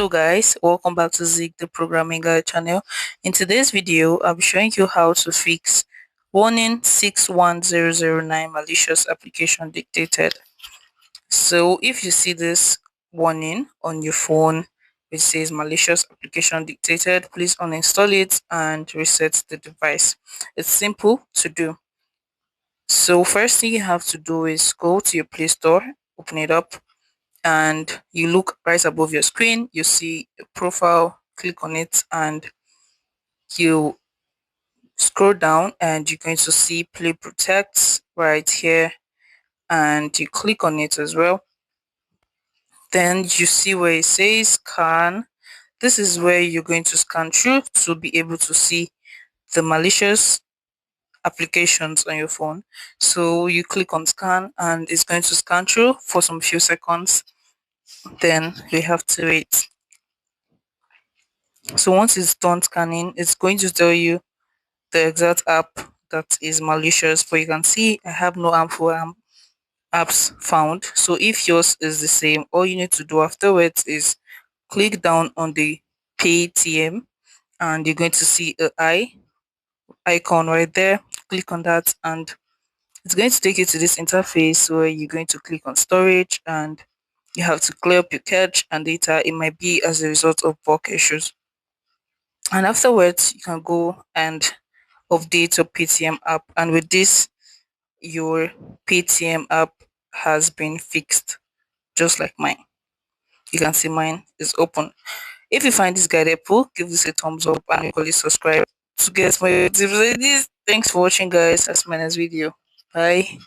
Hello guys, welcome back to Zig the Programming Guide channel. In today's video, I'll be showing you how to fix warning 61009 malicious application dictated. So if you see this warning on your phone which says malicious application dictated, please uninstall it and reset the device. It's simple to do. So first thing you have to do is go to your Play Store, open it up, and you look right above your screen, you see a profile, click on it, and you scroll down and you're going to see Play Protect right here, and you click on it as well. Then you see where it says scan. This is where you're going to scan through to be able to see the malicious applications on your phone. So you click on scan and it's going to scan through for some few seconds. Then we have to wait. So once it's done scanning, it's going to tell you the exact app that is malicious. But you can see I have no harmful apps found. So if yours is the same, all you need to do afterwards is click down on the Paytm and you're going to see a icon right there. Click on that and it's going to take you to this interface where you're going to click on storage and you have to clear up your cache and data. It might be as a result of bulk issues. And afterwards, you can go and update your Paytm app. And with this, your Paytm app has been fixed, just like mine. You can see mine is open. If you find this guide helpful, give this a thumbs up and equally subscribe to get more tips like this. Thanks for watching, guys. That's my next video. Bye.